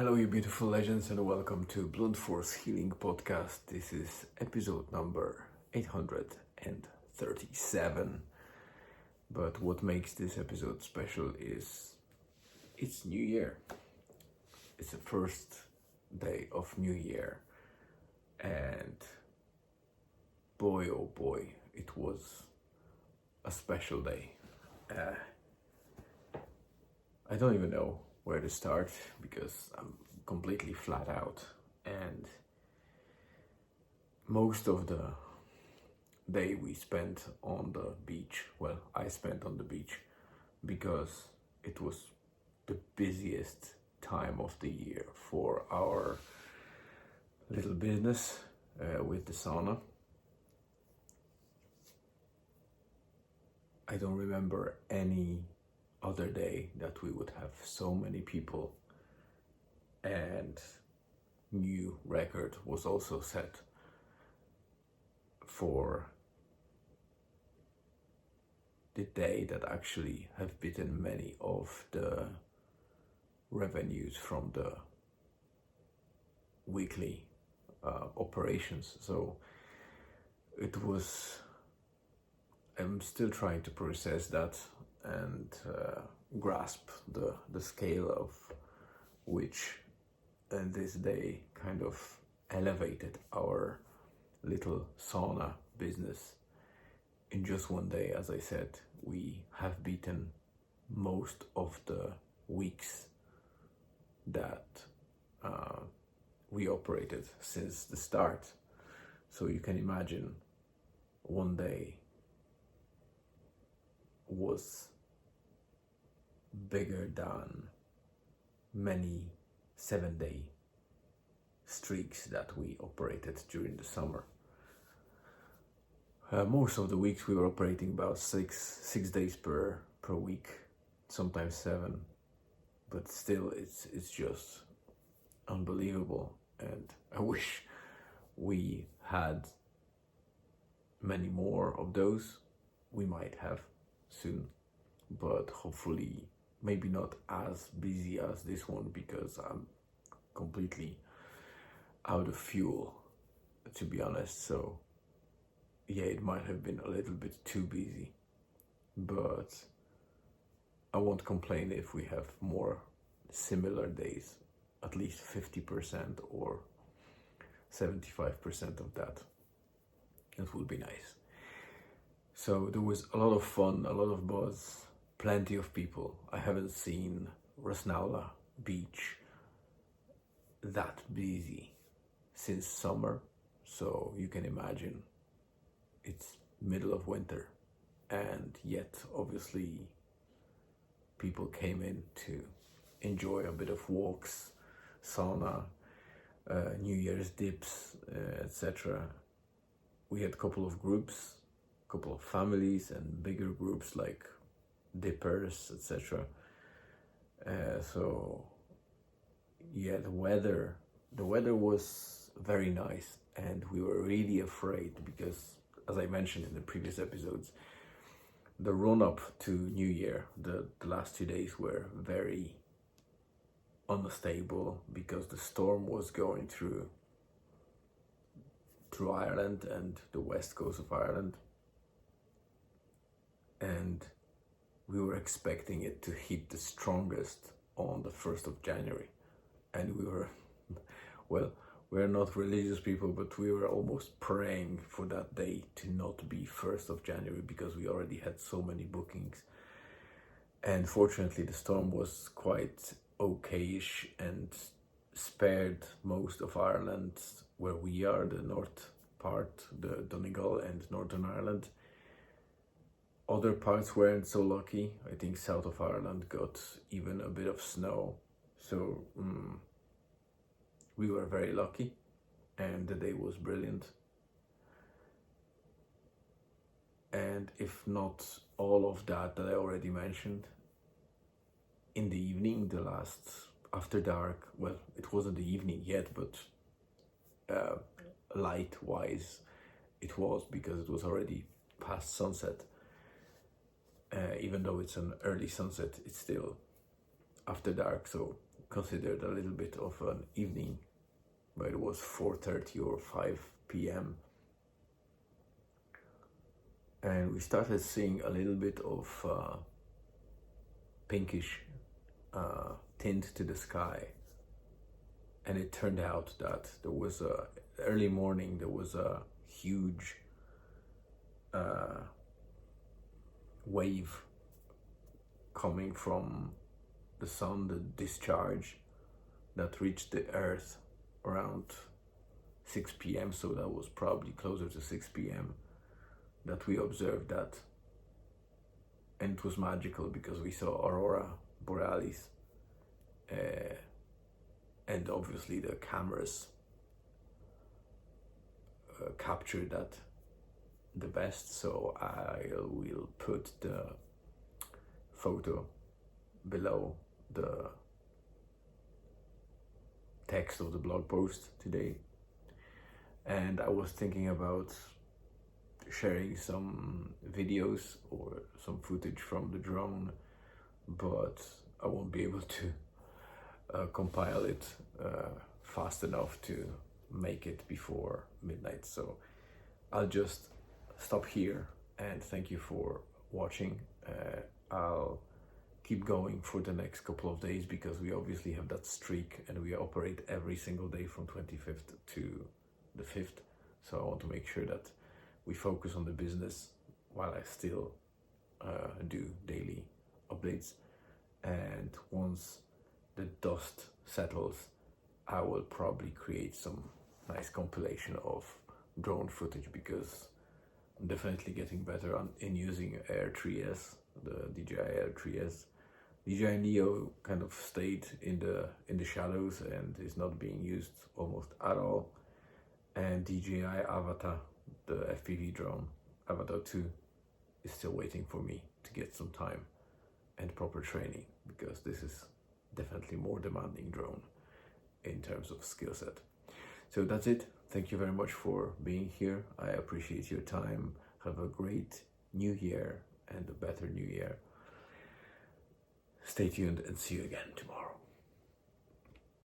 Hello, you beautiful legends, and welcome to Blunt Force Healing Podcast. This is episode number 837. But what makes this episode special is it's New Year. It's the first day of New Year, and boy, oh boy, it was a special day. I don't even know where to start because I'm completely flat out, and most of the day we spent on the beach. Well, I spent on the beach because it was the busiest time of the year for our little business with the sauna. I don't remember any other day that we would have so many people, and new record was also set for the day that actually have beaten many of the revenues from the weekly operations. So it was, I'm still trying to process that and grasp the scale of which this day kind of elevated our little sauna business. In just one day, as I said, we have beaten most of the weeks that we operated since the start. So you can imagine one day was bigger than many 7-day streaks that we operated during the summer. Most of the weeks we were operating about six days per week, sometimes 7, but still it's just unbelievable, and I wish we had many more of those. We might have soon, but hopefully maybe not as busy as this one because I'm completely out of fuel, to be honest. So yeah, it might have been a little bit too busy, but I won't complain if we have more similar days, at least 50% or 75% of that. It would be nice. So there was a lot of fun, a lot of buzz, plenty of people. I haven't seen Rasnaula Beach that busy since summer, so you can imagine it's middle of winter, and yet obviously people came in to enjoy a bit of walks, sauna, New Year's dips, etc. We had a couple of groups, couple of families, and bigger groups like dippers, etc. So yeah, the weather was very nice, and we were really afraid because, as I mentioned in the previous episodes, the run up to New Year, the last 2 days were very unstable because the storm was going through Ireland and the west coast of Ireland, and we were expecting it to hit the strongest on the 1st of January. And we were, well, we're not religious people, but we were almost praying for that day to not be 1st of January because we already had so many bookings. And fortunately, the storm was quite okayish and spared most of Ireland where we are, the north part, the Donegal and Northern Ireland. Other parts weren't so lucky. I think south of Ireland got even a bit of snow. So we were very lucky, and the day was brilliant. And if not all of that I already mentioned, in the evening, the last after dark, well, it wasn't the evening yet, but light wise it was, because it was already past sunset. Even though it's an early sunset, it's still after dark, so considered a little bit of an evening, but it was 4:30 or 5 p.m. And we started seeing a little bit of pinkish tint to the sky. And it turned out that there was early morning, there was a huge wave coming from the sun, the discharge that reached the earth around 6 p.m. So that was probably closer to 6 p.m. that we observed that. And it was magical because we saw Aurora Borealis. And obviously the cameras captured that the best, so I will put the photo below the text of the blog post today. And I was thinking about sharing some videos or some footage from the drone, but I won't be able to compile it fast enough to make it before midnight. So I'll just stop here and thank you for watching. I'll keep going for the next couple of days because we obviously have that streak and we operate every single day from 25th to the 5th. So I want to make sure that we focus on the business while I still do daily updates. And once the dust settles, I will probably create some nice compilation of drone footage because I'm definitely getting better in using Air 3S, the DJI Air 3S. DJI Neo kind of stayed in the shadows and is not being used almost at all. And DJI Avatar, the FPV drone, Avatar 2, is still waiting for me to get some time and proper training because this is definitely more demanding drone in terms of skill set. So that's it. Thank you very much for being here. I appreciate your time. Have a great new year and a better new year. Stay tuned and see you again tomorrow.